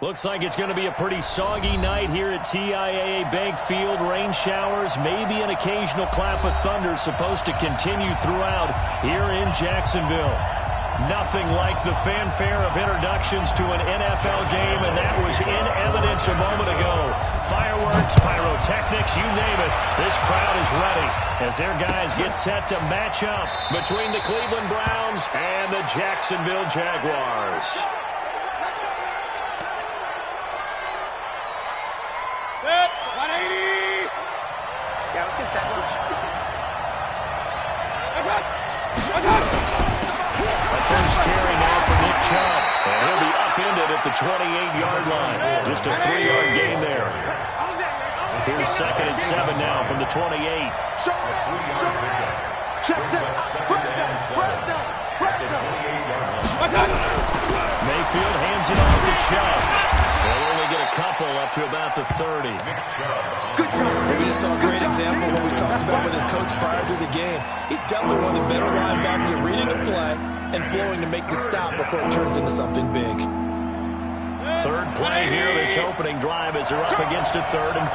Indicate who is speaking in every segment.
Speaker 1: Looks like it's going to be a pretty soggy night here at TIAA Bank Field. Rain showers, maybe an occasional clap of thunder supposed to continue throughout here in Jacksonville. Nothing like the fanfare of introductions to an NFL game, and that was in evidence a moment ago. Fireworks, pyrotechnics, you name it. This crowd is ready as their guys get set to match up between the Cleveland Browns and the Jacksonville Jaguars.
Speaker 2: Yeah, let's get set lunch.
Speaker 1: A first carry now for Nick Chubb. And he'll be upended at the 28-yard line. Just a 3-yard gain there. Here's 2nd and 7 now from the 28. Mayfield hands it off to Chubb. They'll only get a couple up to about the 30.
Speaker 3: Good job. We just saw a great example of what we talked about with his coach prior to the game. He's definitely one of the better linebackers at reading the play and flowing to make the stop before it turns into something big.
Speaker 1: Third play here, this opening drive as they're up against a 3rd and 5.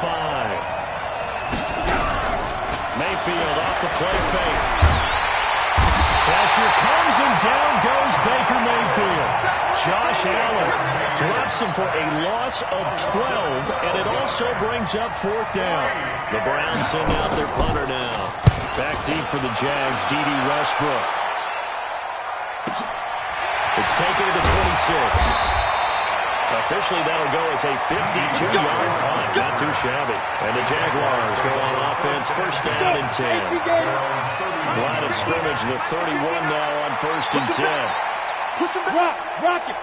Speaker 1: Mayfield off the play fake. Pressure comes and down goes Baker Mayfield. Josh Allen drops him for a loss of 12, and it also brings up 4th down. The Browns send out their punter now. Back deep for the Jags, D.D. Westbrook. It's taken to the 26. Officially, that'll go as a 52-yard punt. Not too shabby. And the Jaguars go on offense, 1st down and 10. Line of scrimmage, the 31 now on 1st and 10.
Speaker 4: Push him back. Rock it.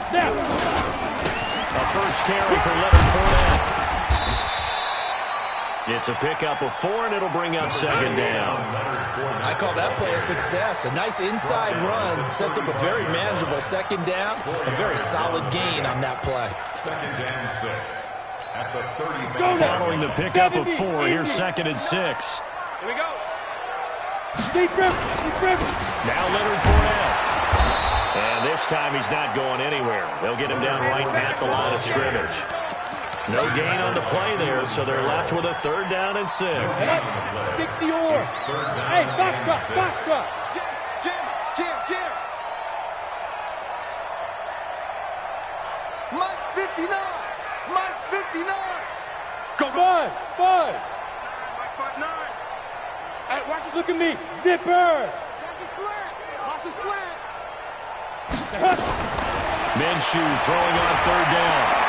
Speaker 4: Snap.
Speaker 1: A first carry for Leonard Fournette. It's a pickup of 4, and it'll bring up 2nd down.
Speaker 3: I call that play a success. A nice inside run sets up a very manageable 2nd down. A very solid gain on that play.
Speaker 5: 2nd and 6 at the 30.
Speaker 1: Following the pickup of 4, here's 2nd and 6.
Speaker 4: Here we go. Deep river.
Speaker 1: Now Leonard Fournette. And this time he's not going anywhere. They'll get him down right at the line of scrimmage. No gain on the play there, so they're left with a 3rd down and 6.
Speaker 4: 60 or. Hey, box truck.
Speaker 2: Jam. Mike's 59. Go.
Speaker 4: Bud.
Speaker 2: 9.
Speaker 4: Hey, watch this. Look at me. Zipper.
Speaker 2: Watch the slant.
Speaker 1: Minshew throwing on 3rd down.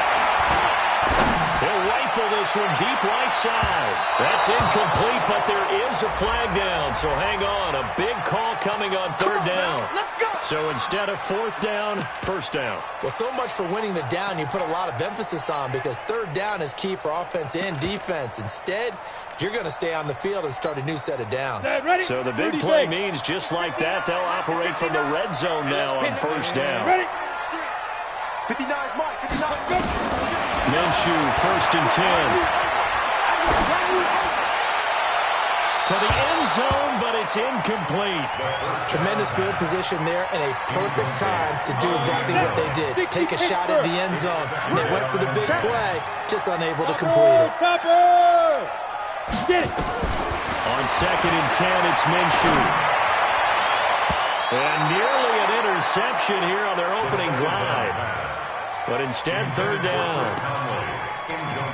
Speaker 1: He'll rifle this one deep right side. That's incomplete, but there is a flag down. So hang on. A big call coming on 3rd down.
Speaker 2: Let's go.
Speaker 1: So instead of 4th down, 1st down.
Speaker 3: Well, so much for winning the down you put a lot of emphasis on because 3rd down is key for offense and defense. Instead, you're going to stay on the field and start a new set of downs.
Speaker 1: So the big play means just like that, they'll operate from the red zone now on 1st down.
Speaker 2: 59 is Mike. 59.
Speaker 1: Minshew, 1st and 10. To the end zone, but it's incomplete.
Speaker 3: Tremendous field position there and a perfect time to do exactly what they did. Take a shot at the end zone. And they went for the big play, just unable to complete it.
Speaker 4: Get it.
Speaker 1: On 2nd and 10, it's Minshew. And nearly an interception here on their opening drive. But instead, 3rd down.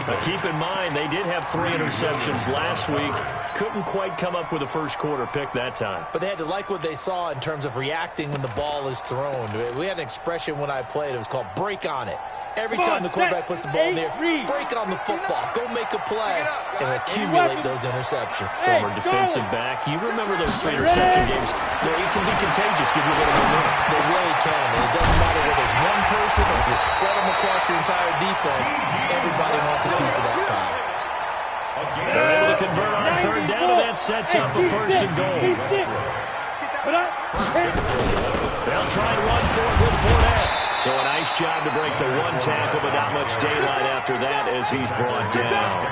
Speaker 1: But keep in mind, they did have 3 interceptions last week. Couldn't quite come up with a first quarter pick that time.
Speaker 3: But they had to like what they saw in terms of reacting when the ball is thrown. We had an expression when I played. It was called break on it. Every time the quarterback puts the ball in there, break on the football. Go make a play and accumulate those interceptions.
Speaker 1: Former defensive back. You remember those 3 interception games. It can be contagious. Give you a little momentum.
Speaker 3: They really can. And it doesn't matter whether there's one person or if you spread them across your entire defense. Everybody wants a piece of that pie.
Speaker 1: They're able to convert on 3rd down, and that sets up a 1st and goal. They'll try and run for it with Fournette. So a nice job to break the 1 tackle, but not much daylight after that as he's brought down.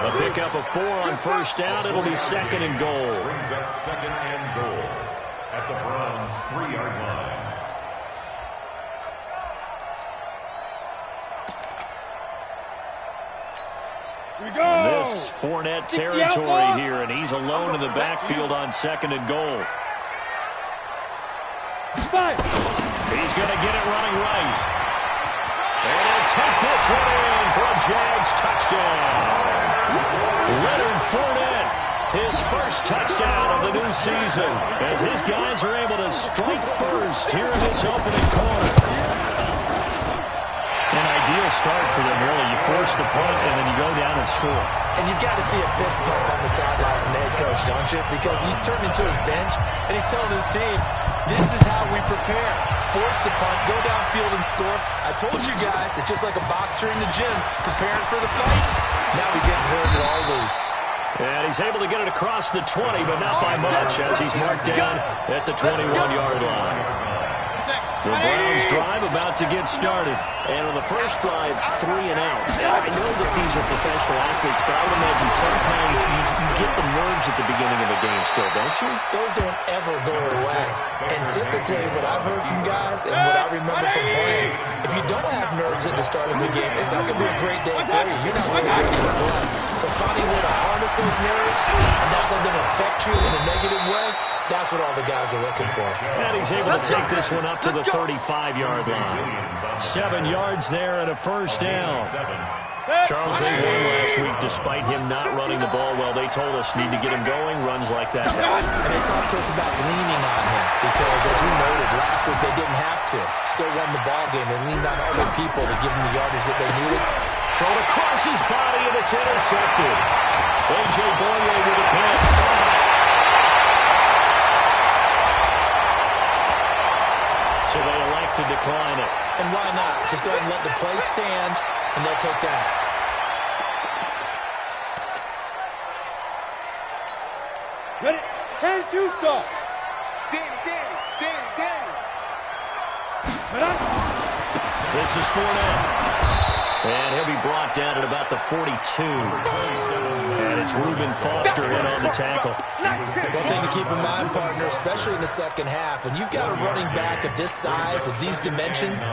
Speaker 1: A pickup of 4 on 1st down. It'll be 2nd and goal.
Speaker 5: Brings up 2nd and goal at the Browns' 3-yard line.
Speaker 1: This Fournette territory here, and he's alone in the backfield on 2nd and goal. He's going to get it running right. And he'll take this one in for a Jags touchdown. Leonard Fournette, his first touchdown of the new season, as his guys are able to strike first here in this opening quarter. An ideal start for them, really. You force the punt, and then you go down and score.
Speaker 3: And you've got to see a fist pump on the sideline from the head coach, don't you? Because he's turning to his bench, and he's telling his team, this is how we prepare. Force the punt, go downfield and score. I told you guys, it's just like a boxer in the gym preparing for the fight. Now we get to turn it all loose.
Speaker 1: And he's able to get it across the 20, but not by much, as he's marked down at the 21-yard line. The Browns drive about to get started. And on the first drive, 3 and out. I know that these are professional athletes, but I would imagine sometimes you get the nerves at the beginning of a game still, don't you?
Speaker 3: Those don't ever go away. And typically what I've heard from guys and what I remember from playing, if you don't have nerves at the start of the game, it's not going to be a great day for you. You're not really ready to play. So finding a way to harness those nerves and not let them affect you in a negative way, that's what all the guys are looking for.
Speaker 1: And he's able to take this one up to the 35-yard line. 7 yards there and a first down. Charles, they won last week despite him not running the ball well. They told us need to get him going, runs like that.
Speaker 3: And they talked to us about leaning on him because, as you noted, last week they didn't have to. Still won the ball game. They leaned on other people to give them the yardage that they needed.
Speaker 1: Thrown across his body, and it's intercepted. A.J. Boye with a pick. So they elect to decline it.
Speaker 3: And why not? Just go ahead and let the play stand, and they'll take that.
Speaker 4: Ready? 10-2 start.
Speaker 2: Danny.
Speaker 1: This is Fournette. And he'll be brought down at about the 42. And it's Reuben Foster in on the tackle.
Speaker 3: One thing to keep in mind, partner, especially in the second half, when you've got a running back of this size, of these dimensions,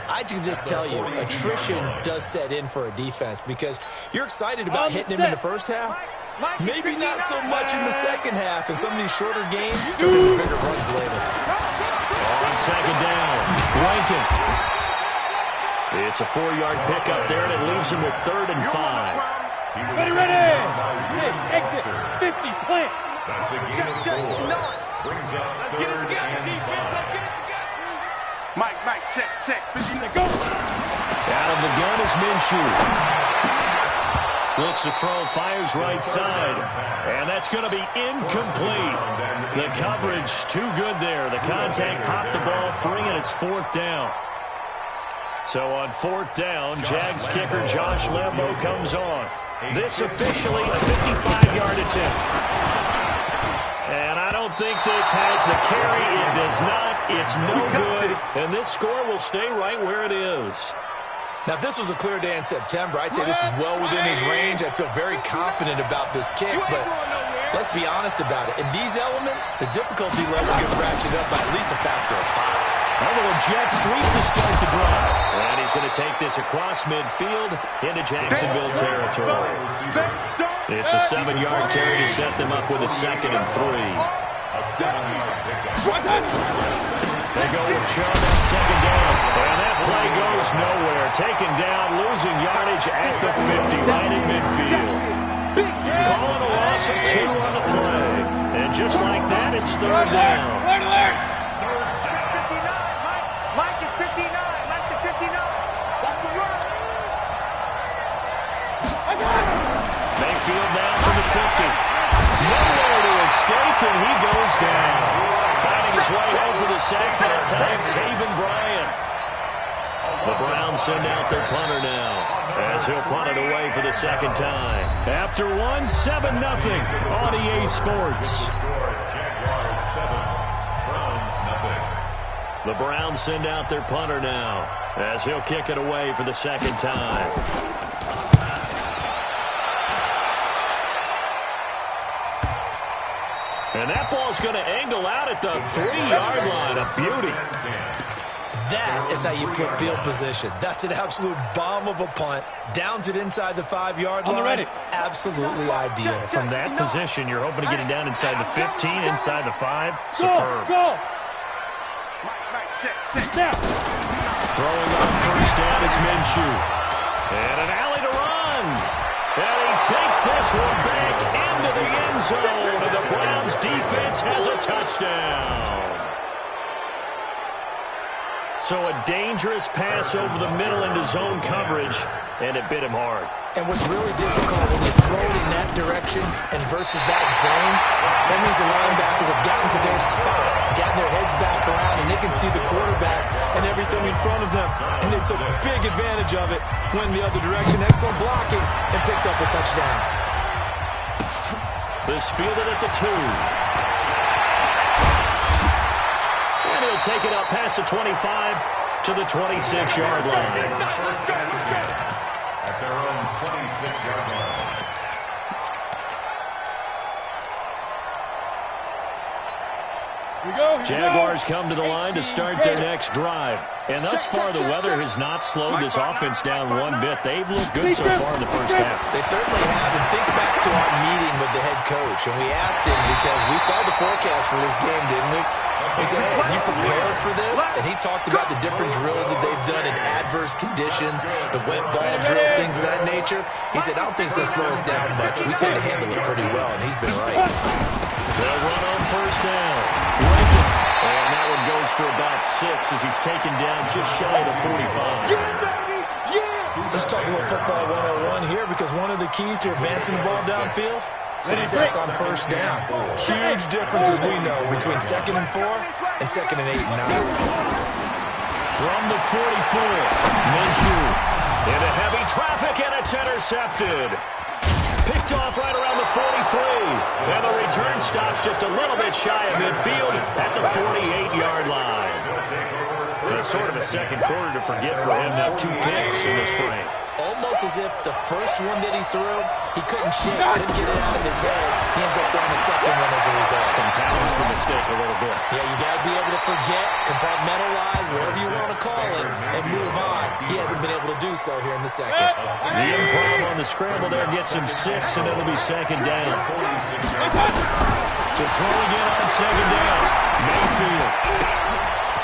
Speaker 3: I can just tell you, attrition does set in for a defense because you're excited about hitting him in the first half. Maybe not so much in the second half, and some of these shorter gains turn into bigger runs later.
Speaker 1: On second down, Rankin. It's a 4-yard pickup there, and it leaves him with 3rd and 5.
Speaker 4: Ready. Hey, exit. 50, plant.
Speaker 5: That's a gain of 4. Brings up 3rd and 5.
Speaker 2: Mike, check. 50,
Speaker 4: Go.
Speaker 1: Out of the gun is Minshew. Looks to throw, fires right side. And that's going to be incomplete. The coverage too good there. The contact popped the ball free, and it's 4th down. So on 4th down, Jags kicker Josh Lambo comes on. This officially a 55-yard attempt. And I don't think this has the carry. It does not. It's no good. And this score will stay right where it is.
Speaker 3: Now, if this was a clear day in September, I'd say this is well within his range. I'd feel very confident about this kick, but let's be honest about it. In these elements, the difficulty level gets ratcheted up by at least a factor of 5.
Speaker 1: A little jet sweep to start the drive. And he's going to take this across midfield into Jacksonville territory. It's a 7-yard carry to set them up with a 2nd and 3.
Speaker 5: A 7-yard pickup.
Speaker 1: They go with Chubb on 2nd down. And that play goes nowhere. Taken down, losing yardage at the 50, right in midfield. Calling a loss of 2 on the play. And just like that, it's 3rd down.
Speaker 2: Mike is 59. Mike the 59. That's the run.
Speaker 1: Mayfield down to the 50. Nowhere to escape, and he goes down. Finding his way home for the sack that time, Taven Bryan. The Browns send out their punter now, as he'll punt it away for the 2nd time. After 7-0 on EA Sports.
Speaker 5: Jaguars 7, Browns nothing.
Speaker 1: The Browns send out their punter now, as he'll kick it away for the 2nd time. And that ball's going to angle out at the 3-yard line. A beauty.
Speaker 3: That is how you flip field position. That's an absolute bomb of a punt. Downs it inside the 5-yard line. Absolutely ideal.
Speaker 1: From that position, you're hoping to get it down inside the 15, inside the 5. Superb.
Speaker 4: Go.
Speaker 1: Throwing on first down is Minshew. And an alley to run. And he takes this one back into the end zone. And the Browns defense has a touchdown. So a dangerous pass over the middle into zone coverage, and it bit him hard.
Speaker 3: And what's really difficult when you throw it in that direction and versus that zone, that means the linebackers have gotten to their spot, gotten their heads back around, and they can see the quarterback and everything in front of them. And they took big advantage of it, went the other direction, excellent blocking, and picked up a touchdown.
Speaker 1: This fielded at the 2. And he'll take it up past the 25 to the 26-yard line.
Speaker 5: At their own 26-yard line.
Speaker 1: Jaguars come to the line to start their next drive. And thus far, the weather has not slowed this offense down one bit. They've looked good so far in the first half.
Speaker 3: They certainly have. And think back to our meeting with the head coach. And we asked him because we saw the forecast for this game, didn't we? He said, hey, are you prepared for this? And he talked about the different drills that they've done in adverse conditions, the wet ball drills, things of that nature. He said, I don't think it's going to slow us down much. We tend to handle it pretty well, and he's been right.
Speaker 1: They'll run on first down. Lincoln. And that one goes for about 6 as he's taken down just shy of the 45.
Speaker 3: Let's talk a little football 101 here because one of the keys to advancing the ball downfield, success on first down. Huge difference, as we know, between 2nd and 4 and 2nd and 8 and 9.
Speaker 1: From the 44, Minshew into heavy traffic, and it's intercepted. Picked off right around the 43. And the return stops just a little bit shy of midfield at the 48-yard line. It's sort of a second quarter to forget for him. Now 2 picks in this frame.
Speaker 3: Almost as if the first one that he threw, he couldn't shake, couldn't get it out of his head. He ends up throwing the second one as a result.
Speaker 1: Compounds the mistake a little bit.
Speaker 3: Yeah, you got to be able to forget, compartmentalize, whatever you want to call it, and move on. He hasn't been able to do so here in the second.
Speaker 1: The improv on the scramble there gets him 6, and it'll be second down. To throw again on second down. Mayfield.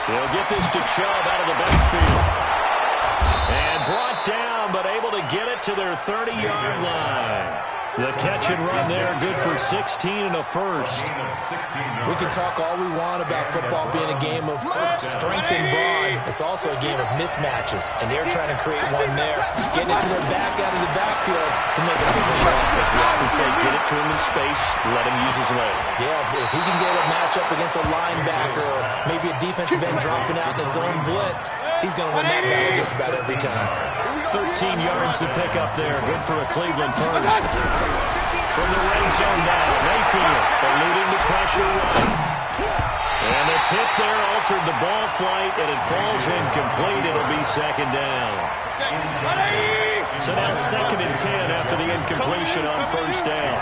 Speaker 1: They'll get this to Chubb out of the backfield. And brought down, but able to get it to their 30-yard line. The catch and run there, good for 16 and a first.
Speaker 3: We can talk all we want about football being a game of strength and brawn. It's also a game of mismatches, and they're trying to create one there, getting it to their back out of the backfield to make a big play.
Speaker 1: As we often say, get it to him in space, let him use his leg.
Speaker 3: Yeah, if he can get a matchup against a linebacker or maybe a defensive end dropping out in a zone blitz, he's going to win that battle just about every time.
Speaker 1: 13 yards to pick up there, good for a Cleveland first. From the red zone now, Mayfield eluding the pressure run. And the tip there altered the ball flight, and it falls incomplete. It'll be second down. So now 2nd and 10 after the incompletion on first down.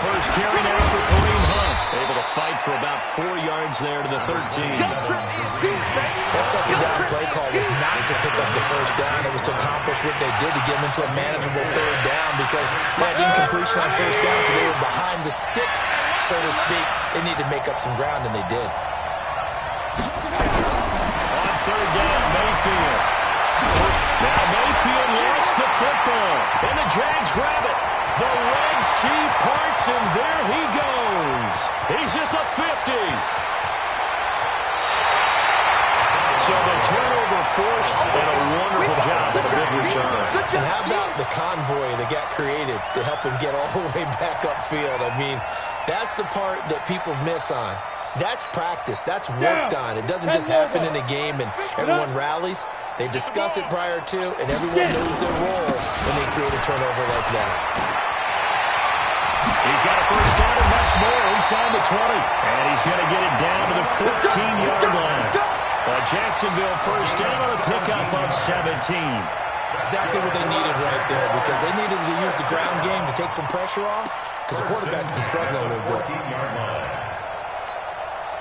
Speaker 1: First carry now for Kareem Hunt. Able to fight for about 4 yards there to the 13.
Speaker 3: That second down play call was not to pick up the first down. It was to accomplish what they did to get them into a manageable 3rd down because they had incompletion on first down, so they were behind the sticks, so to speak. They needed to make up some ground, and they did.
Speaker 1: On 3rd down, Mayfield. Now Mayfield lost the football, and the Jags grab it. The Red Sea parts, and there he goes. He's at the 50. So the turnover forced, and a wonderful job on a big return.
Speaker 3: And how about the convoy that got created to help him get all the way back upfield? I mean, that's the part that people miss on. That's practice. That's worked on. It doesn't just happen in a game and everyone rallies. They discuss it prior to, and everyone knows their role when they create a turnover like that.
Speaker 1: He's got a first down and much more inside the 20. And he's going to get it down to the 14-yard line. Jacksonville first down on a pickup of 17.
Speaker 3: Exactly what they needed right there because they needed to use the ground game to take some pressure off because the quarterback's been struggling a little bit.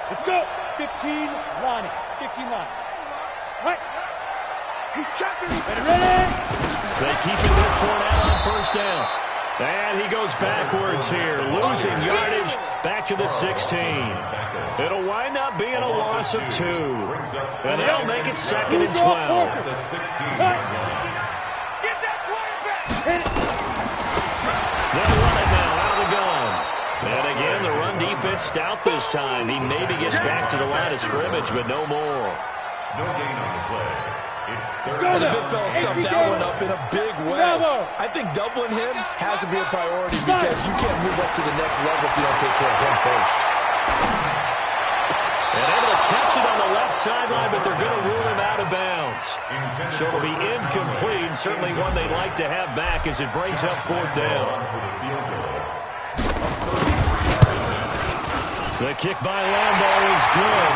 Speaker 4: Let's go. 15, Lonnie. 59. Right.
Speaker 2: He's checking.
Speaker 4: Ready?
Speaker 1: They keep it with Fournette on first down. And he goes backwards here, losing yardage back to the 16. It'll wind up being a loss of 2. And they'll make it 2nd and 12.
Speaker 5: The 16.
Speaker 2: Get that quarterback.
Speaker 1: They'll run it now out of the gun. And again, the run defense stout this time. He maybe gets back to the line of scrimmage, but no more.
Speaker 5: No gain on the play. It's third.
Speaker 3: And the big fella stuffed that one up in a big way. I think doubling him has to be a priority because you can't move up to the next level if you don't take care of him first.
Speaker 1: And able to catch it on the left sideline, but they're going to rule him out of bounds. So it'll be incomplete, certainly one they'd like to have back as it brings up 4th down. The kick by Lambeau is good.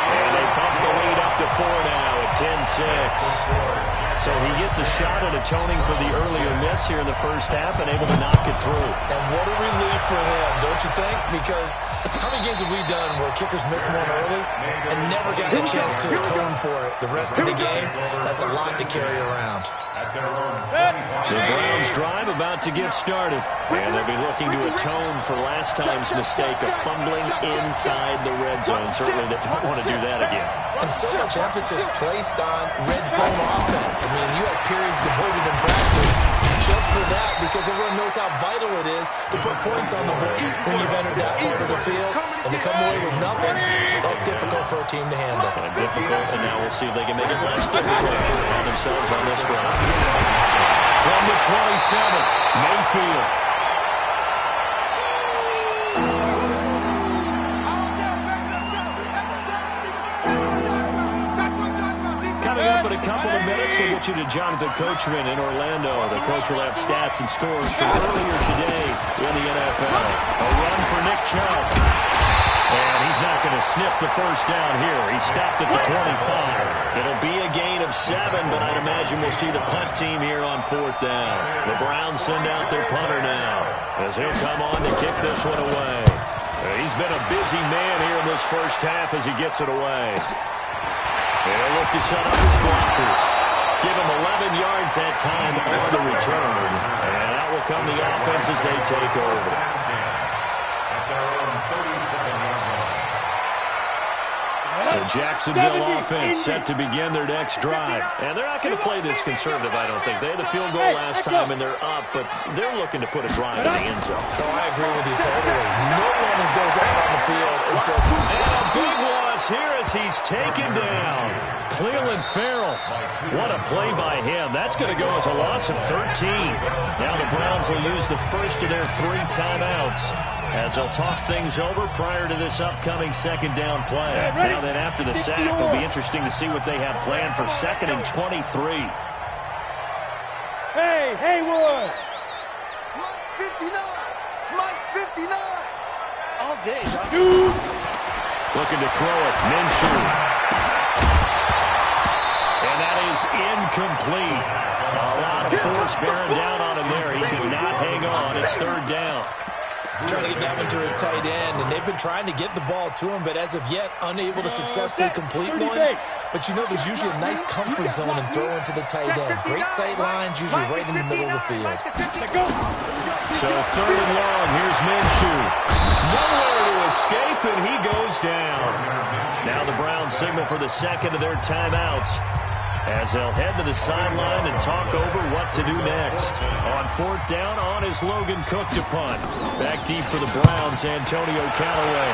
Speaker 1: And they bump the lead up to 4 now at 10-6. So he gets a shot at atoning for the earlier miss here in the first half and able to knock it through.
Speaker 3: And what a relief for him, don't you think? Because how many games have we done where kickers missed one early and never got a chance to atone for it the rest of the game? That's a lot to carry around.
Speaker 1: The Browns drive about to get started. And they'll be looking to atone for last time's mistake of fumbling inside the red zone. Certainly they don't want to do that again.
Speaker 3: And so much emphasis placed on red zone offense. I mean, you have periods devoted in practice just for that because everyone knows how vital it is to put points on the board when you've entered that part of the field. And to come away with nothing, that's difficult for a team to handle.
Speaker 1: And difficult, and now we'll see if they can make it less difficult for themselves on this drive. From the 27, Mayfield. Coming up in a couple of minutes, we'll get you to Jonathan Coachman in Orlando. The coach will have stats and scores from earlier today in the NFL. A run for Nick Chubb. And he's not going to sniff the first down here. He stopped at the 25. It'll be a gain of 7, but I'd imagine we'll see the punt team here on 4th down. The Browns send out their punter now as he'll come on to kick this one away. He's been a busy man here in this first half as he gets it away. They'll look to set up his blockers. Give him 11 yards that time on the return. And out will come the offense as they take over. The Jacksonville offense set to begin their next drive. And they're not going to play this conservative, I don't think. They had the field goal last time, and they're up, but they're looking to put a drive in the end zone.
Speaker 3: Oh, I agree with you totally. No one goes out on the field and says,
Speaker 1: and a big loss here as he's taken down. Cleveland Farrell. What a play by him. That's going to go as a loss of 13. Now the Browns will use the first of their 3 timeouts as they'll talk things over prior to this upcoming 2nd down play. Now then after the sack, it'll be interesting to see what they have planned for 2nd and 23.
Speaker 4: Hey, Haywood!
Speaker 2: Mike's 59. Mike's 59. All day, dog.
Speaker 1: Looking to throw it. Minshew. And that is incomplete. A lot of force bearing down on him there. He could not hang on. It's 3rd down.
Speaker 3: trying to get that one to his tight end, and they've been trying to get the ball to him, but as of yet, unable to successfully complete one. But you know, there's usually a nice comfort zone in throwing to the tight end. Great sight lines, usually right in the middle of the field.
Speaker 1: So 3rd and long, here's Minshew. Nowhere to escape, and he goes down. Now the Browns signal for the 2nd of their timeouts, as they'll head to the sideline and talk over what to do next. On 4th down, on is Logan Cook to punt. Back deep for the Browns, Antonio Callaway.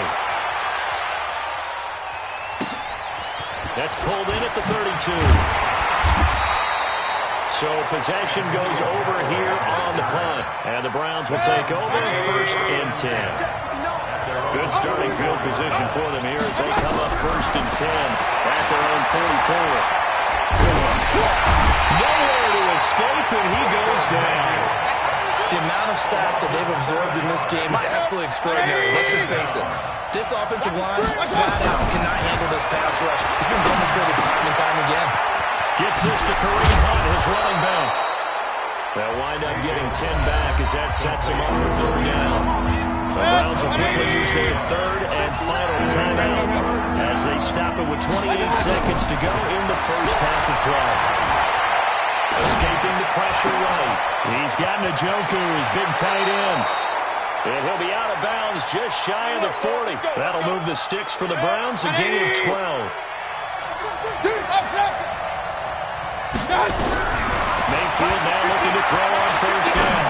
Speaker 1: That's pulled in at the 32. So possession goes over here on the punt. And the Browns will take over 1st and 10. Good starting field position for them here as they come up 1st and 10 at their own 44. Nowhere to escape, and he goes down.
Speaker 3: The amount of sacks that they've absorbed in this game is absolutely extraordinary. Let's just face it. This offensive line, flat out, cannot handle this pass rush. It's been demonstrated time and time again.
Speaker 1: Gets this to Kareem Hunt, his running back. They'll wind up getting 10 back as that sets him up for 3rd down. The Browns will quickly use their third and final timeout as they stop it with 28 seconds to go in the first half of play. Escaping the pressure right. He's got Njoku, his big tight end. And he'll be out of bounds just shy of the 40. That'll move the sticks for the Browns, a gain of 12. Mayfield now looking to throw on first down.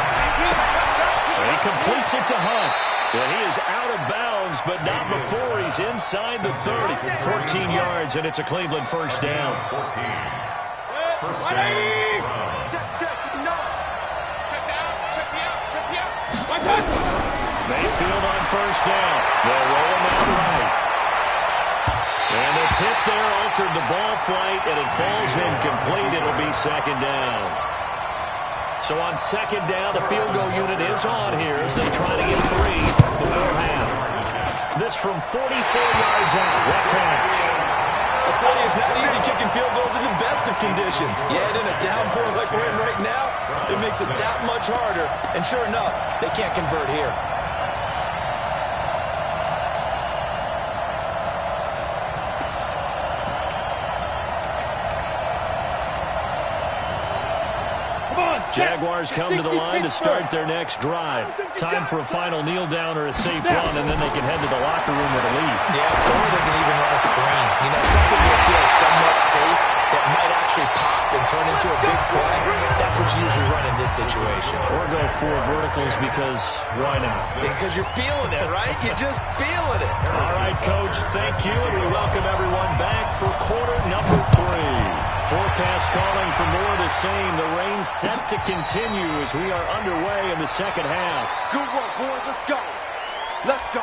Speaker 1: He completes it to Hunt. And he is out of bounds, but not before he's inside the 30. 14 yards, and it's a Cleveland first down.
Speaker 5: 14. First down.
Speaker 2: Check. No. Check me out.
Speaker 1: Mayfield on first down. They'll roll him out right. And the tip there altered the ball flight, and it falls incomplete. It'll be second down. So on second down, the field goal unit is on here as they try to get 3 before half. This from 44 yards out, left hash.
Speaker 3: I tell you, it's not easy kicking field goals in the best of conditions. Yeah, in a downpour like we're in right now, it makes it that much harder. And sure enough, they can't convert here.
Speaker 1: Jaguars come to the line to start their next drive. Time for a final kneel down or a safe run, and then they can head to the locker room with a lead.
Speaker 3: Yeah, or they can even run a screen. You know, something that feels somewhat safe that might actually pop and turn into a big play. That's what you usually run in this situation.
Speaker 1: Or go 4 verticals because why not?
Speaker 3: Because you're feeling it, right? You're just feeling it.
Speaker 1: All right, Coach, thank you, and we welcome everyone back for quarter number 3. Forecast calling for more of the same. The rain set to continue as we are underway in the second half.
Speaker 2: Good work, boys. Let's go. Let's go.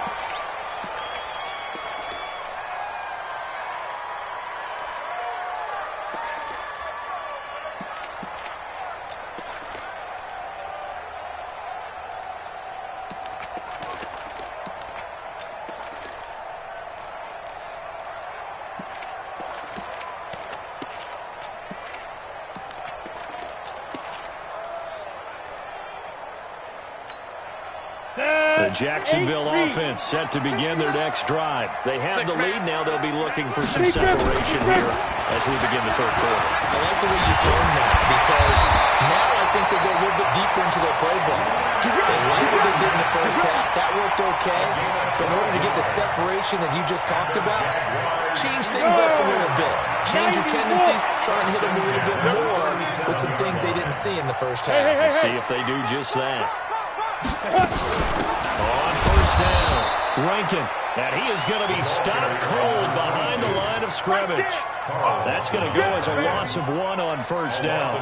Speaker 1: The Jacksonville offense set to begin their next drive. They have the lead now. They'll be looking for some separation here as we begin the third quarter.
Speaker 3: I like the way you turn that because now I think they go a little bit deeper into their playbook. They like what they did in the first half. That worked okay. But in order to get the separation that you just talked about, change things up a little bit. Change your tendencies. Try and hit them a little bit more with some things they didn't see in the first half.
Speaker 1: Let's see if they do just that. On first down, Rankin, and he is going to be stopped cold behind the line of scrimmage. That's going to go as a loss of 1 on first down.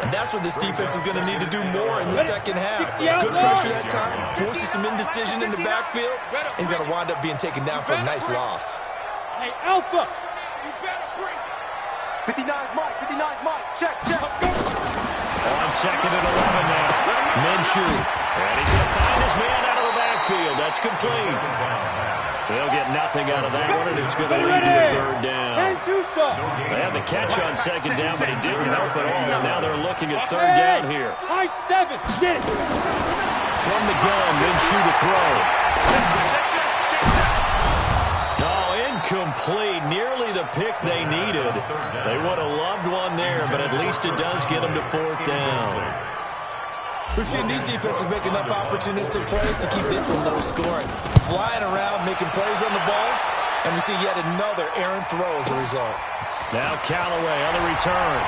Speaker 3: And that's what this defense is going to need to do more in the second half. Good pressure that time, forces some indecision in the backfield. He's going to wind up being taken down for a nice loss.
Speaker 4: Hey, Alpha!
Speaker 2: 59's Mike. Check.
Speaker 1: On second and 11 now. Minshew. And he's going to find his man out of the backfield. That's complete. They'll get nothing out of that one, and it's going to lead to a third down. They had the catch on second down, but it didn't help at all. And now they're looking at third down here.
Speaker 4: High 7. Get it.
Speaker 1: From the gun, Minshew to throw. Incomplete. Nearly the pick they needed. They would have loved one there, but at least it does get them to fourth down.
Speaker 3: We've seen these defenses make enough opportunistic plays to keep this one low scoring. Flying around, making plays on the ball, and we see yet another errant throw as a result.
Speaker 1: Now Callaway on the return.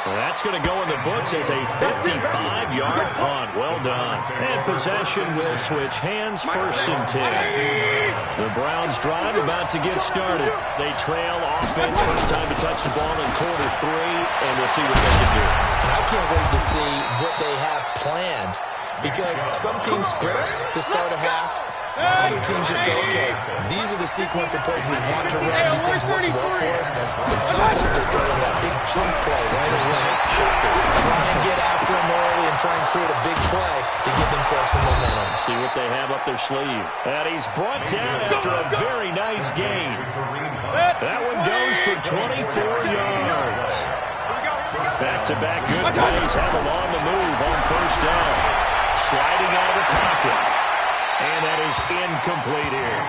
Speaker 1: That's going to go in the books as a 55-yard punt. Well done. And possession will switch hands, first and 10. The Browns drive about to get started. They trail offense, first time to touch the ball in quarter 3, and we'll see what they can do.
Speaker 3: And I can't wait to see what they have planned because some teams script to start a half. Other teams just go, okay, these are the sequence of plays we want to run. These things work well for us. And sometimes they throw in that big jump play right away. Try and get after them early and try and create a big play to give themselves some momentum.
Speaker 1: See what they have up their sleeve. And he's brought down after a very nice gain. That one goes for 24 yards. Back-to-back good plays have him on the move on first down. sliding out of the pocket. And that is incomplete here.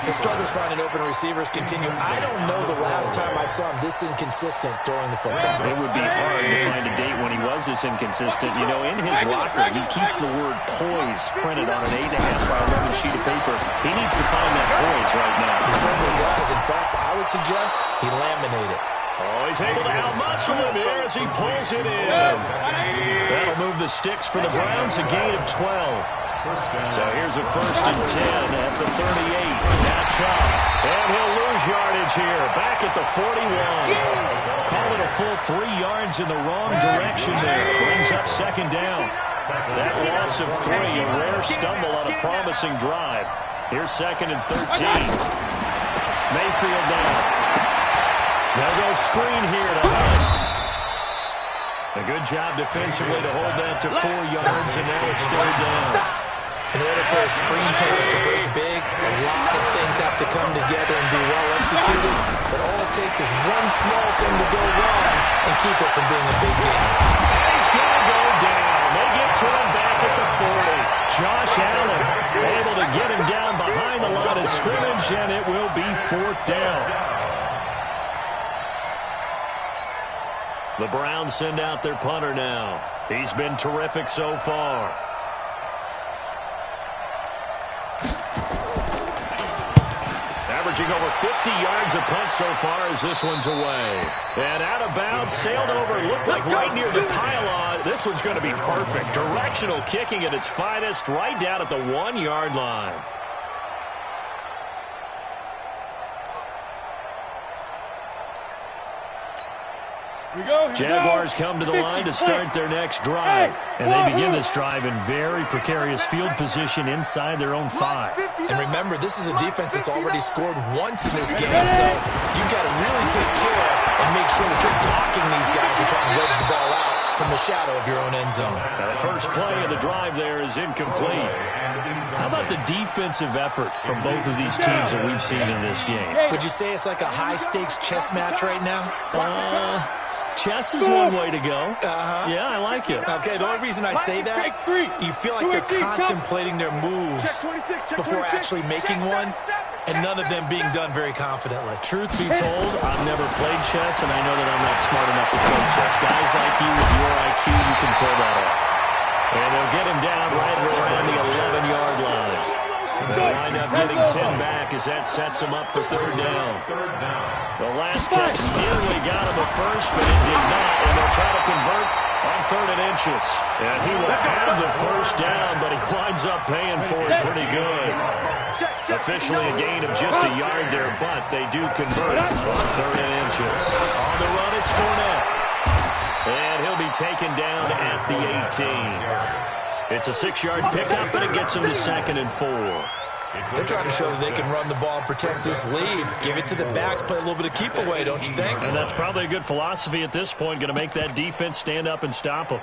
Speaker 3: The struggles finding open receivers continue. I don't know the last time I saw him this inconsistent throwing the football.
Speaker 1: It would be hard to find a date when he was this inconsistent. You know, in his locker, he keeps the word poise printed on an 8.5 by 11 sheet of paper. He needs to find that poise right now.
Speaker 3: He certainly does. In fact, I would suggest he laminate it.
Speaker 1: Oh, he's able to outmuscle him here as he pulls it in. That'll move the sticks for the Browns, a gain of 12. So here's a 1st and 10 at the 38. Now Chubb. And he'll lose yardage here. Back at the 41. Call it a full 3 yards in the wrong direction there. Brings up 2nd down. That loss of 3, a rare stumble on a promising drive. Here's 2nd and 13. Mayfield down. They'll go screen here to Hunt. A good job defensively to hold that to 4 yards, and now it's 3rd down.
Speaker 3: In order for a screen pass to break big, a lot of things have to come together and be well executed. But all it takes is one small thing to go wrong and keep it from being a big game.
Speaker 1: He's going to go down. They get to him back at the 40. Josh Allen able to get him down behind the line of scrimmage, and it will be 4th down. The Browns send out their punter now. He's been terrific so far. Averaging over 50 yards a punt so far as this one's away. And out of bounds, sailed over, looked like right near the pylon. This one's going to be perfect. Directional kicking at its finest, right down at the 1-yard line. Jaguars come to the line to start their next drive. And they begin this drive in very precarious field position inside their own 5.
Speaker 3: And remember, this is a defense that's already scored once in this game, so you've got to really take care and make sure that you're blocking these guys who are trying to wedge the ball out from the shadow of your own end zone.
Speaker 1: Now, the first play of the drive there is incomplete. How about the defensive effort from both of these teams that we've seen in this game?
Speaker 3: Would you say it's like a high-stakes chess match right now?
Speaker 1: Chess is one way to go. Yeah, I like it.
Speaker 3: Okay, the only reason I say that, you feel like they're contemplating their moves before actually making one, and none of them being done very confidently.
Speaker 1: Truth be told, I've never played chess, and I know that I'm not smart enough to play chess. Guys like you with your IQ, you can pull that off. And they'll get him down right around the 11-yard line. They'll wind up getting 10 back as that sets him up for 3rd down. The last catch nearly got him a first, but it did not. And they'll try to convert on 3rd and inches. And he will have the 1st down, but he winds up paying for it pretty good. Officially a gain of just a yard there, but they do convert on 3rd and inches. On the run, it's Fournette. And he'll be taken down at the 18. It's a 6-yard pickup, and it gets him to 2nd and 4.
Speaker 3: They're trying to show that they can run the ball and protect this lead. Give it to the backs, play a little bit of keep away, don't you think?
Speaker 1: And that's probably a good philosophy at this point, going to make that defense stand up and stop them.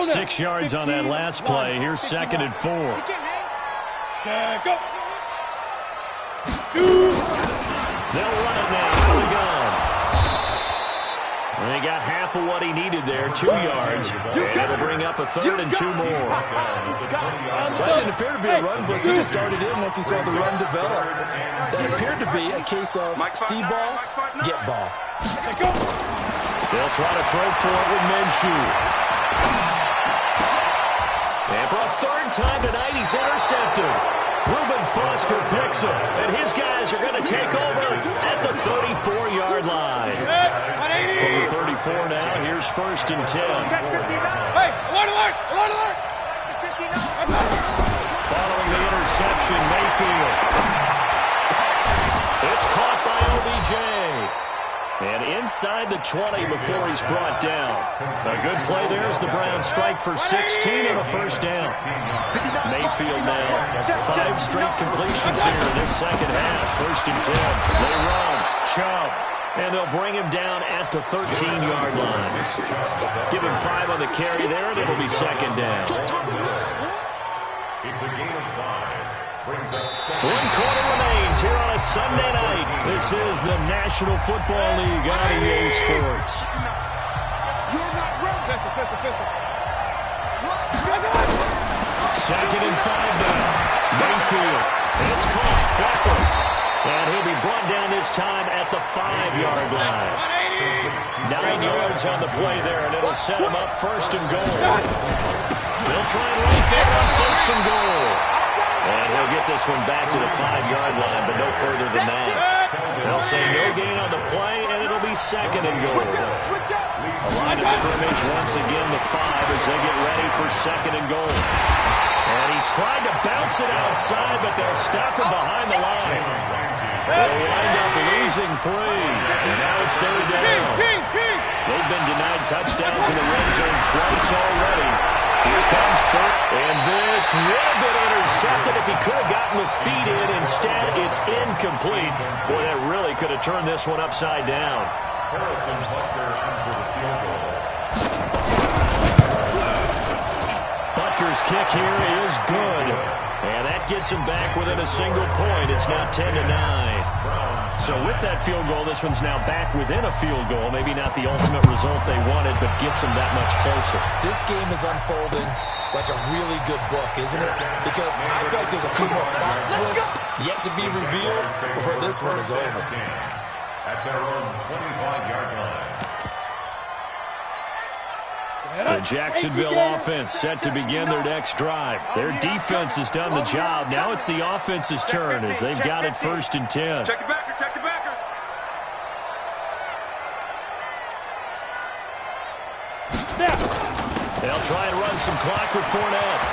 Speaker 1: 6 yards on that last play. Here's 2nd and 4. They'll run it now out of the gun. And they got half of what he needed there, 2 yards. And it'll bring up a 3rd and 2 more.
Speaker 3: Well, that didn't appear to be a run blitz. He just started in once he saw the run develop. That appeared to be a case of see ball, get ball.
Speaker 1: They'll try to throw for it with Minshew. And for a 3rd time tonight, he's intercepted. Reuben Foster picks him, and his guys are going to take over at the 34-yard line. From the 34 now, here's 1st and 10.
Speaker 4: Hey, alert, alert, alert, alert!
Speaker 1: Following the interception, Mayfield. It's caught by OBJ. And inside the 20 before he's brought down. A good play there as the Browns strike for 16 and a 1st down. Mayfield now, 5 straight completions here in this 2nd half. 1st and 10. They run. Chubb. And they'll bring him down at the 13-yard line. Give him 5 on the carry there, and it'll be 2nd down.
Speaker 5: It's a gain of 5.
Speaker 1: 1 quarter remains here on a Sunday night. This is the National Football League on EA Sports.
Speaker 2: You're not wrong.
Speaker 1: Second and 5 now. Mayfield. It's caught backward. And he'll be brought down this time at the 5-yard line. 9 yards on the play there, and it'll set him up first and goal. They'll try and run for it on first and goal. And he'll get this one back to the 5-yard line, but no further than that. They'll say no gain on the play, and it'll be second and goal. A line of scrimmage once again the 5 as they get ready for second and goal. And he tried to bounce it outside, but they'll stop him behind the line. They'll wind up losing 3, and now it's third down. They've been denied touchdowns in the red zone twice already. Here comes third, and this would have been intercepted if he could have gotten the feet in. Instead, it's incomplete. Boy, that really could have turned this one upside down.
Speaker 5: Harrison Butker in for the field goal.
Speaker 1: Butker's kick here is good. And that gets him back within a single point. It's now 10-9. So with that field goal, this one's now back within a field goal. Maybe not the ultimate result they wanted, but gets them that much closer.
Speaker 3: This game is unfolding like a really good book, isn't it? Because I feel like there's a few more plot twists yet to be revealed before this one is over.
Speaker 5: At their own 25-yard line.
Speaker 1: The Jacksonville offense set to begin their next drive. Their defense has done the job. Now it's the offense's turn as they've got it first and 10.
Speaker 4: Check the backer, check the backer.
Speaker 1: They'll try and run some clock with Fournette.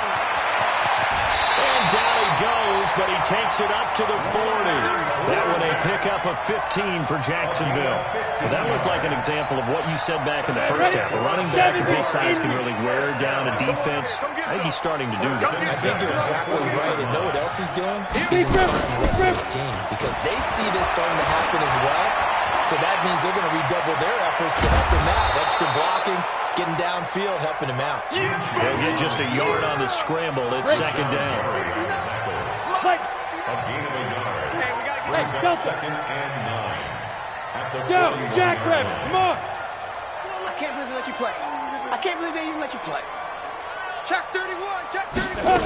Speaker 1: And down he goes, but he takes it up to the 40. That one a pickup of 15 for Jacksonville. Well, that looked like an example of what you said back in the first half. A running back of his size can really wear down a defense. I think he's starting to do that.
Speaker 3: I think you're exactly right. And know what else he's doing? He's inspiring the rest of his team because they see this starting to happen as well. So that means they're going to redouble their efforts to help him out. Extra blocking, getting downfield, helping him out.
Speaker 1: They'll get just a yard on the scramble. It's second down.
Speaker 5: A gain of a yard. Brings up second and 9. At the
Speaker 4: Go,
Speaker 5: 41-yard
Speaker 4: Jackrabbit,
Speaker 5: line.
Speaker 4: come on.
Speaker 2: I can't believe they let you play. I can't believe they even let you play. Check 31, check 31.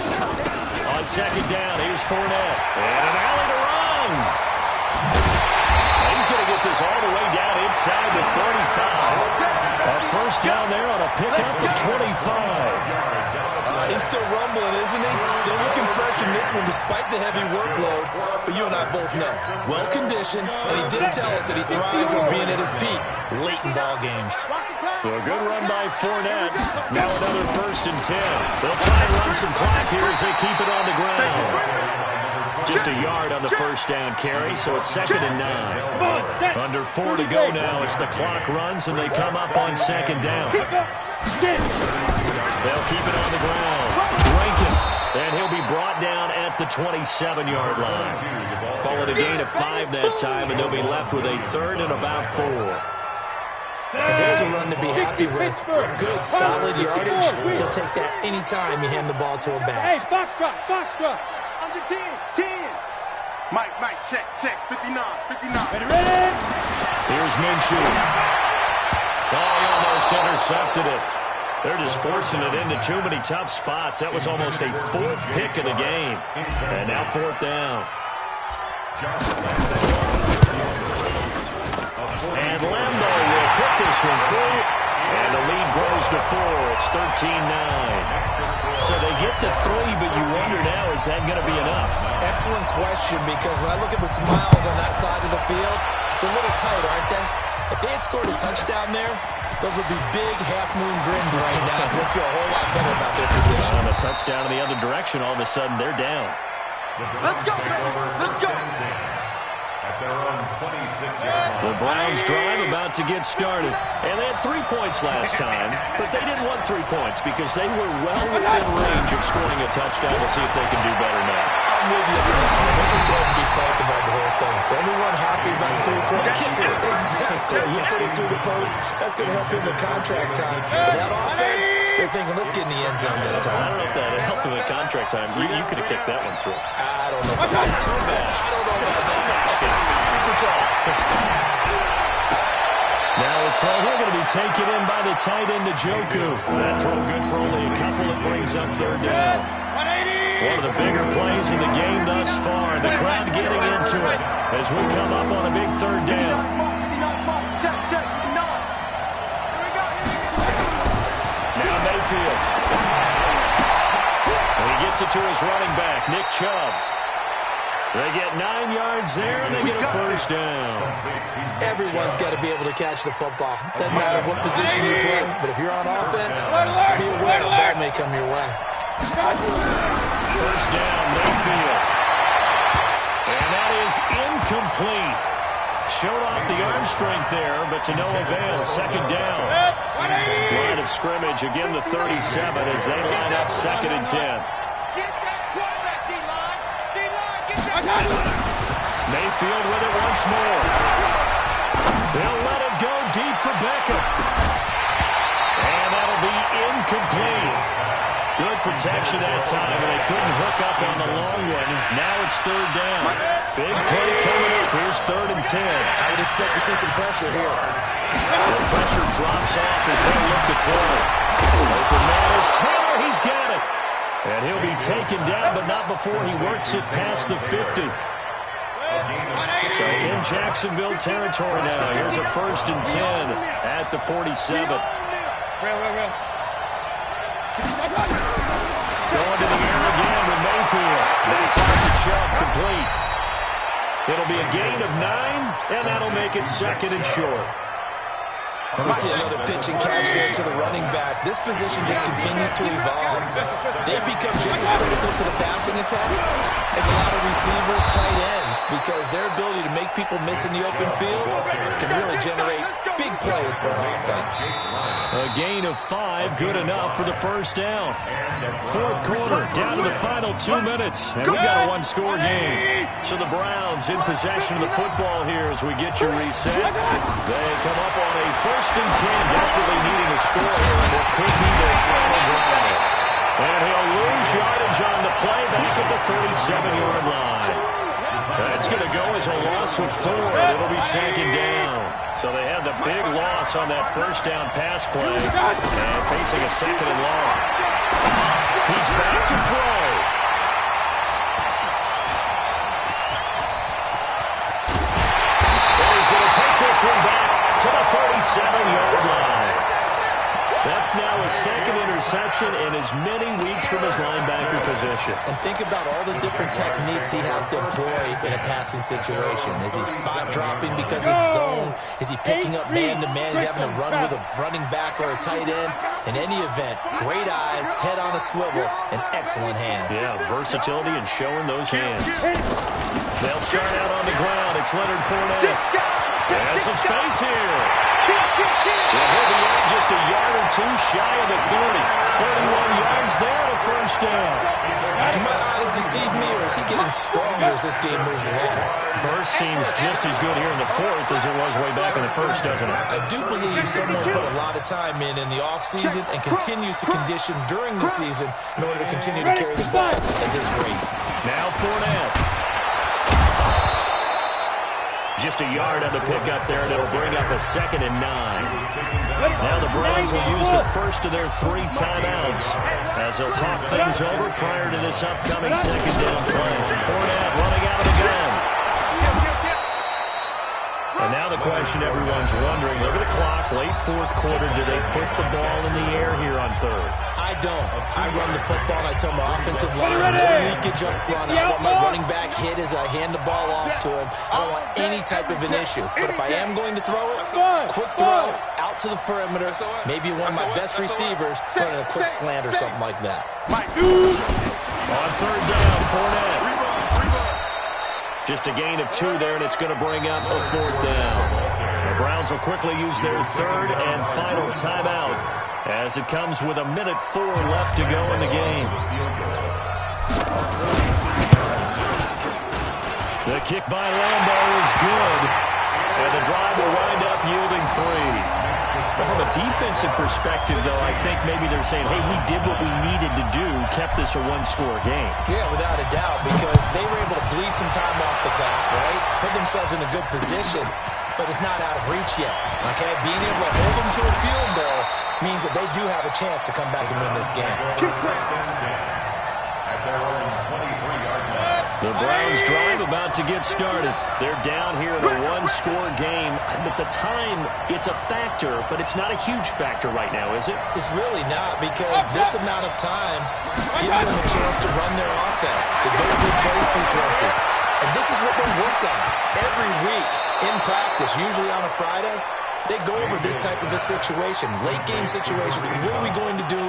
Speaker 1: On second down, here's Fournette. And an alley to run. He's going to get this all the way down inside the 35. A first down there on a pickup to 25.
Speaker 3: He's still rumbling, isn't he? Still looking fresh in this one despite the heavy workload. But you and I both know, well-conditioned, and he did tell us that he thrives on being at his peak late in ball games.
Speaker 1: So a good run by Fournette. Now another first and 10. They'll try and run some clock here as they keep it on the ground. Just a yard on the first down carry, so it's second and 9. Under 4 to go now as the clock runs and they come up on second down. They'll keep it on the ground. Rankin, and he'll be brought down at the 27-yard line. Call it a gain of 5 that time, and they'll be left with a third and about 4.
Speaker 3: If there's a run to be happy with, good, solid yardage, he'll take that any time you hand the ball to a back.
Speaker 4: Hey, box drop, box drop.
Speaker 2: Under 10, 10.
Speaker 4: Mike, check, 59, 59.
Speaker 2: Ready?
Speaker 1: Here's Minshew. Oh, he almost intercepted it. They're just forcing it into too many tough spots. That was almost a 4th pick of the game. And now 4th down. And Lambo will put this one through. And the lead grows to 4. It's 13-9. So they get to 3, but you wonder now, is that going to be enough?
Speaker 3: Excellent question, because when I look at the smiles on that side of the field, it's a little tight, aren't they? If they had scored a touchdown there, those would be big half-moon grins right now because they feel a whole lot better about their position.
Speaker 1: On a touchdown in the other direction, all of a sudden they're down.
Speaker 2: Let's go, baby. Let's go.
Speaker 5: At their own 26-yard line.
Speaker 1: The Browns drive about to get started. And they had 3 points last time, but they didn't want 3 points because they were well within range of scoring a touchdown. We'll see if they can do better now.
Speaker 3: I'm with you. Let's just go ahead and be frank about the whole thing. The only one happy about the 3-point kicker. Exactly. You put him through the post. That's going to help him in contract time. But that offense, they're thinking, let's get in the end zone this
Speaker 1: I
Speaker 3: time.
Speaker 1: don't know if that helped him in contract time. You could have kicked that one through.
Speaker 3: I don't know. I don't know about that. Super tall.
Speaker 1: Now with throw here going to be taken in by the tight end, Njoku. That throw good for only a couple. It brings up third down. One of the bigger plays in the game thus far. The crowd getting into it as we come up on a big third down. Now Mayfield. And he gets it to his running back, Nick Chubb. They get 9 yards there, and they get a first down.
Speaker 3: Everyone's got to be able to catch the football. Doesn't matter what position you play, but if you're on offense, be aware a ball may come your way.
Speaker 1: First down, Mayfield. And that is incomplete. Showed off the arm strength there, but to no avail. Second down. Line of scrimmage, again the 37 as they line up 2nd and 10. Mayfield with it once more. They'll let it go deep for Beckham. And that'll be incomplete. Good protection that time, and they couldn't hook up on the long one. Now it's third down. Big play coming up. Here's 3rd and 10.
Speaker 3: I would expect to see some pressure here.
Speaker 1: The pressure drops off as they look to throw. Open man is Taylor. He's got it. And he'll be taken down, but not before he works it past the 50. So in Jacksonville territory now. Here's a 1st and 10 at the 47. Going to the air again with Mayfield. That's out to Chubb, complete. It'll be a gain of 9, and that'll make it 2nd and short.
Speaker 3: And we see another pitch and catch there to the running back. This position just continues to evolve. They become just as critical to the passing attack as a lot of receivers, tight ends, because their ability to make people miss in the open field can really generate big plays for an offense.
Speaker 1: A gain of 5, good enough for the first down. 4th quarter, down to the final 2 minutes, and we got a 1-score game. So the Browns in possession of the football here as we get you reset. They come up on a 1st and 10, desperately needing a score here. What could be their final drive. And he'll lose yardage on the play back at the 37-yard line. That's going to go as a loss of 4. It'll be 2nd down. So they had the big loss on that first down pass play. And facing a 2nd and long. He's back to throw. And he's going to take this one back to the 37-yard line. That's now a 2nd interception in as many weeks from his linebacker position.
Speaker 3: And think about all the different techniques he has to employ in a passing situation. Is he spot dropping because it's zone? Is he picking up man-to-man? Is he having to run with a running back or a tight end? In any event, great eyes, head on a swivel, and excellent hands.
Speaker 1: Yeah, versatility and showing those hands. They'll start out on the ground. It's Leonard Fournette. Has some space here. Well, he'll be out just a yard or 2 shy of the 30. 31 yards there, a first down.
Speaker 3: Do my eyes deceive me, or is he getting stronger as this game moves along?
Speaker 1: Burst seems just as good here in the 4th as it was way back in the 1st, doesn't it?
Speaker 3: I do believe someone put a lot of time in the offseason and continues to condition during the season in order to continue to carry the ball at this rate.
Speaker 1: Now Fournette. Just a yard on the pickup there, and it'll bring up a 2nd and 9. Now the Browns will use the first of their 3 timeouts as they'll talk things over prior to this upcoming 2nd down play. Fournette running out of the gun. And now the question everyone's wondering, look at the clock, late 4th quarter, do they put the ball in the air here on 3rd?
Speaker 3: I don't. I run the football, and I tell my offensive line, no leakage up front. I want my running back hit as I hand the ball off to him. I don't want any type of an issue. But if I am going to throw it, quick throw, out to the perimeter, maybe one of my best receivers running a quick slant or something like that.
Speaker 1: On 3rd down, Fournette. Just a gain of 2 there, and it's going to bring up a 4th down. The Browns will quickly use their 3rd and final timeout as it comes with 1:04 left to go in the game. The kick by Lambo is good, and the drive will wind up yielding 3. From a defensive perspective, though, I think maybe they're saying, hey, he did what we needed to do, kept this a 1-score game.
Speaker 3: Yeah, without a doubt, because they were able to bleed some time off the clock, right? Put themselves in a good position. but it's not out of reach yet. Okay, being able to hold them to a field goal means that they do have a chance to come back and win this game.
Speaker 5: At their own 23-yard line.
Speaker 1: The Browns drive about to get started. They're down here in a one-score game. At the time, it's a factor, but it's not a huge factor right now, is it?
Speaker 3: It's really not, because this amount of time gives them a chance to run their offense, to go through play sequences. And this is what they work on every week in practice, usually on a Friday. They go over this type of a situation, late-game situation. What are we going to do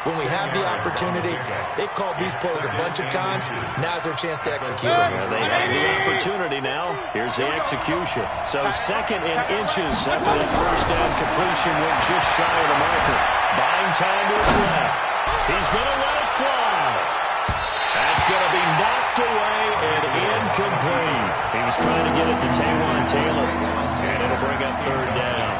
Speaker 3: when we have the opportunity? They've called these plays a bunch of times. Now's their chance to execute them.
Speaker 1: Well, they have the opportunity now. Here's the execution. So 2nd and inches after that first down completion went just shy of the marker. Buying time to his left. He's going to let it fly. That's going to be knocked away and incomplete. He was trying to get it to Taywan Taylor, and it'll bring up 3rd down.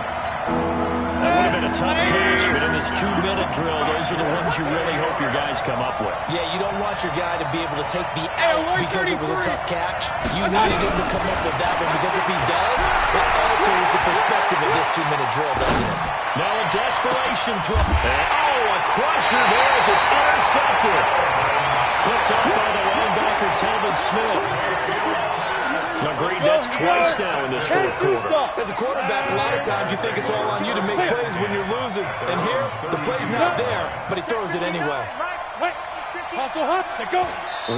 Speaker 1: That would have been a tough catch, but in this 2-minute drill, those are the ones you really hope your guys come up with.
Speaker 3: Yeah, you don't want your guy to be able to take the out because it was a tough catch. You needed him to come up with that one, because if he does, it alters the perspective of this 2-minute drill, doesn't it?
Speaker 1: Now a desperation throw. And, a crusher there as it's intercepted. Picked up by the linebacker, Telvin Smith. Agreed, that's twice now in this 4th quarter.
Speaker 3: As a quarterback, a lot of times you think it's all on you to make plays when you're losing. And here, the play's not there, but he throws it anyway.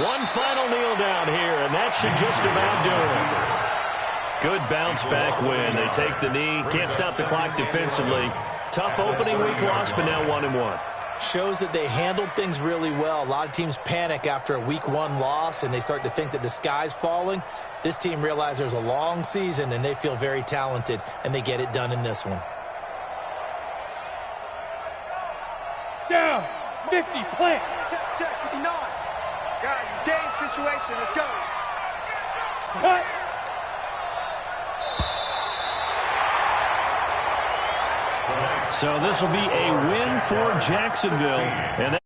Speaker 1: One final kneel down here, and that should just about do it. Good bounce-back win. They take the knee. Can't stop the clock defensively. Tough opening week loss, but now 1-1.
Speaker 3: Shows that they handled things really well. A lot of teams panic after a week 1 loss, and they start to think that the sky's falling. This team realized there's a long season, and they feel very talented, and they get it done in this one.
Speaker 4: Down. Nifty plant.
Speaker 2: Check, 59. Guys, it's game situation. Let's go.
Speaker 4: Cut.
Speaker 1: So this will be a win for Jacksonville. And